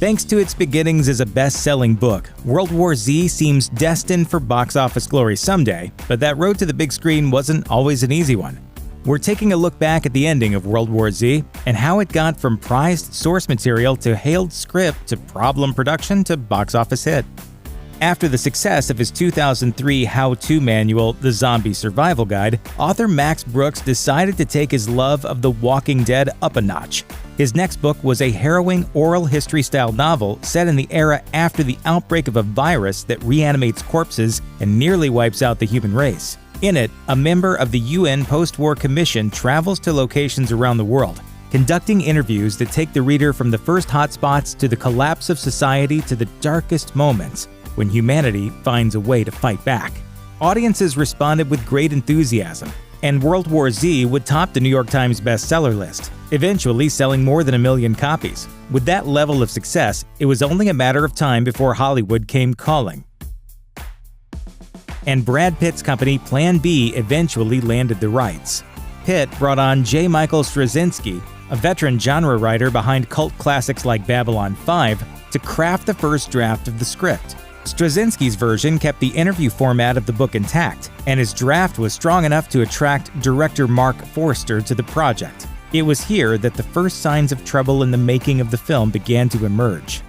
Thanks to its beginnings as a best-selling book, World War Z seems destined for box office glory someday, but that road to the big screen wasn't always an easy one. We're taking a look back at the ending of World War Z and how it got from prized source material to hailed script to problem production to box office hit. After the success of his 2003 how-to manual, The Zombie Survival Guide, author Max Brooks decided to take his love of The Walking Dead up a notch. His next book was a harrowing oral history-style novel set in the era after the outbreak of a virus that reanimates corpses and nearly wipes out the human race. In it, a member of the UN Post-War Commission travels to locations around the world, conducting interviews that take the reader from the first hotspots to the collapse of society to the darkest moments, when humanity finds a way to fight back. Audiences responded with great enthusiasm, and World War Z would top the New York Times bestseller list, eventually selling more than 1 million copies. With that level of success, it was only a matter of time before Hollywood came calling. And Brad Pitt's company Plan B eventually landed the rights. Pitt brought on J. Michael Straczynski, a veteran genre writer behind cult classics like Babylon 5, to craft the first draft of the script. Straczynski's version kept the interview format of the book intact, and his draft was strong enough to attract director Mark Forster to the project. It was here that the first signs of trouble in the making of the film began to emerge.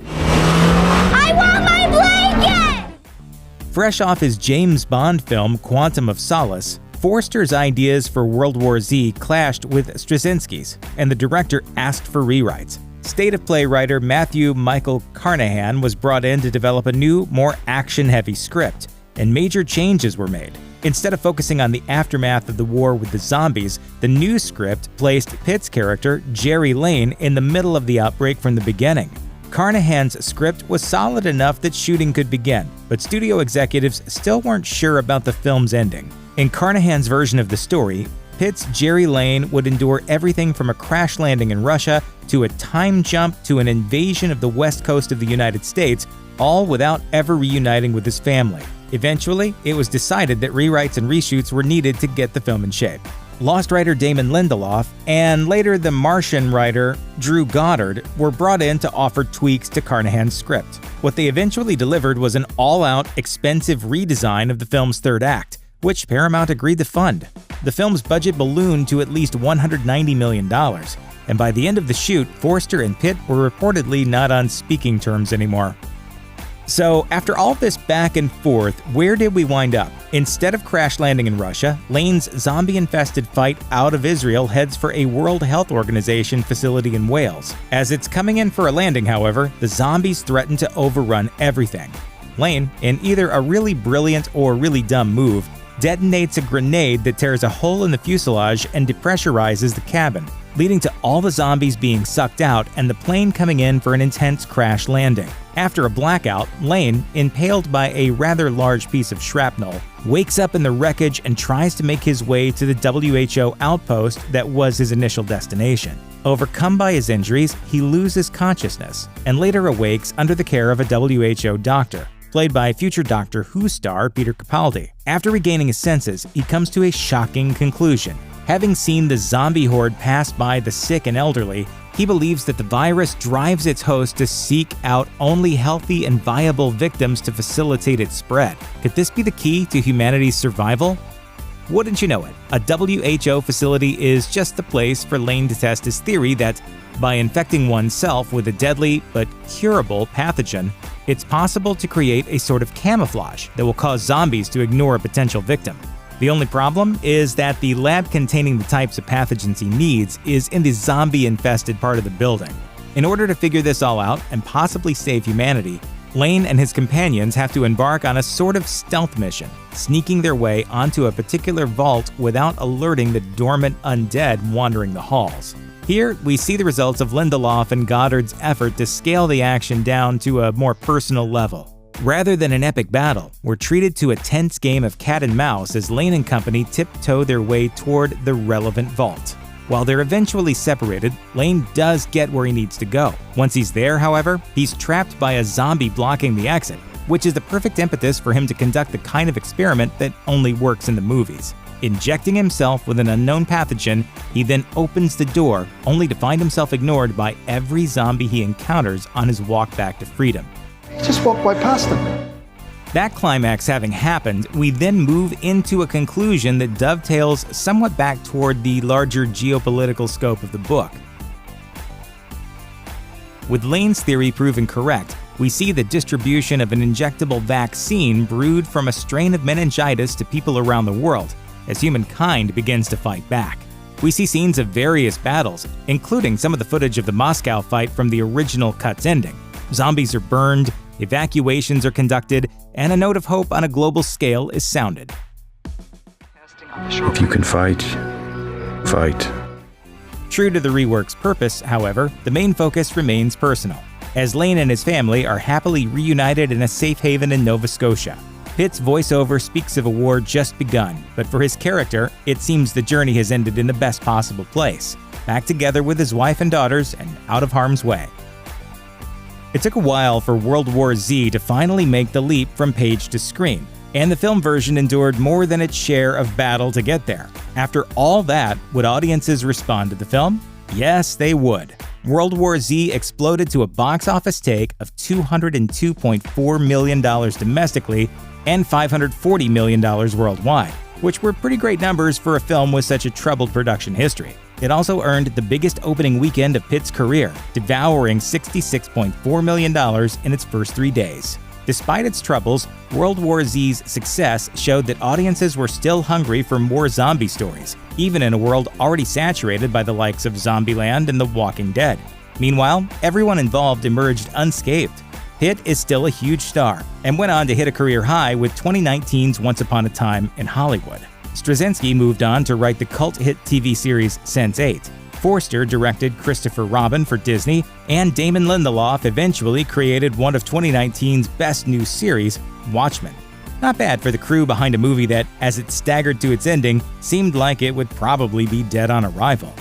I want my blanket! Fresh off his James Bond film Quantum of Solace, Forster's ideas for World War Z clashed with Straczynski's, and the director asked for rewrites. State of Play writer Matthew Michael Carnahan was brought in to develop a new, more action-heavy script, and major changes were made. Instead of focusing on the aftermath of the war with the zombies, the new script placed Pitt's character, Jerry Lane, in the middle of the outbreak from the beginning. Carnahan's script was solid enough that shooting could begin, but studio executives still weren't sure about the film's ending. In Carnahan's version of the story, Pitt's Jerry Lane would endure everything from a crash landing in Russia to a time jump to an invasion of the west coast of the United States, all without ever reuniting with his family. Eventually, it was decided that rewrites and reshoots were needed to get the film in shape. Lost writer Damon Lindelof and later The Martian writer Drew Goddard were brought in to offer tweaks to Carnahan's script. What they eventually delivered was an all-out, expensive redesign of the film's third act, which Paramount agreed to fund. The film's budget ballooned to at least $190 million, and by the end of the shoot, Forster and Pitt were reportedly not on speaking terms anymore. So, after all this back and forth, where did we wind up? Instead of crash landing in Russia, Lane's zombie-infested fight out of Israel heads for a World Health Organization facility in Wales. As it's coming in for a landing, however, the zombies threaten to overrun everything. Lane, in either a really brilliant or really dumb move, detonates a grenade that tears a hole in the fuselage and depressurizes the cabin, leading to all the zombies being sucked out and the plane coming in for an intense crash landing. After a blackout, Lane, impaled by a rather large piece of shrapnel, wakes up in the wreckage and tries to make his way to the WHO outpost that was his initial destination. Overcome by his injuries, he loses consciousness and later awakes under the care of a WHO doctor, played by future Doctor Who star Peter Capaldi. After regaining his senses, he comes to a shocking conclusion. Having seen the zombie horde pass by the sick and elderly, he believes that the virus drives its host to seek out only healthy and viable victims to facilitate its spread. Could this be the key to humanity's survival? Wouldn't you know it, a WHO facility is just the place for Lane to test his theory that, by infecting oneself with a deadly but curable pathogen, it's possible to create a sort of camouflage that will cause zombies to ignore a potential victim. The only problem is that the lab containing the types of pathogens he needs is in the zombie-infested part of the building. In order to figure this all out and possibly save humanity, Lane and his companions have to embark on a sort of stealth mission, sneaking their way onto a particular vault without alerting the dormant undead wandering the halls. Here, we see the results of Lindelof and Goddard's effort to scale the action down to a more personal level. Rather than an epic battle, we're treated to a tense game of cat and mouse as Lane and company tiptoe their way toward the relevant vault. While they're eventually separated, Lane does get where he needs to go. Once he's there, however, he's trapped by a zombie blocking the exit, which is the perfect impetus for him to conduct the kind of experiment that only works in the movies. Injecting himself with an unknown pathogen, he then opens the door, only to find himself ignored by every zombie he encounters on his walk back to freedom. Just walk right past them. That climax having happened, we then move into a conclusion that dovetails somewhat back toward the larger geopolitical scope of the book. With Lane's theory proven correct, we see the distribution of an injectable vaccine brewed from a strain of meningitis to people around the world, as humankind begins to fight back. We see scenes of various battles, including some of the footage of the Moscow fight from the original cut's ending. Zombies are burned, evacuations are conducted, and a note of hope on a global scale is sounded. If you can fight, fight. True to the rework's purpose, however, the main focus remains personal, as Lane and his family are happily reunited in a safe haven in Nova Scotia. Pitt's voiceover speaks of a war just begun, but for his character, it seems the journey has ended in the best possible place, back together with his wife and daughters and out of harm's way. It took a while for World War Z to finally make the leap from page to screen, and the film version endured more than its share of battle to get there. After all that, would audiences respond to the film? Yes, they would. World War Z exploded to a box office take of $202.4 million domestically and $540 million worldwide, which were pretty great numbers for a film with such a troubled production history. It also earned the biggest opening weekend of Pitt's career, devouring $66.4 million in its first 3 days. Despite its troubles, World War Z's success showed that audiences were still hungry for more zombie stories, even in a world already saturated by the likes of Zombieland and The Walking Dead. Meanwhile, everyone involved emerged unscathed. Pitt is still a huge star, and went on to hit a career high with 2019's Once Upon a Time in Hollywood. Straczynski moved on to write the cult hit TV series Sense8. Forster directed Christopher Robin for Disney, and Damon Lindelof eventually created one of 2019's best new series, Watchmen. Not bad for the crew behind a movie that, as it staggered to its ending, seemed like it would probably be dead on arrival.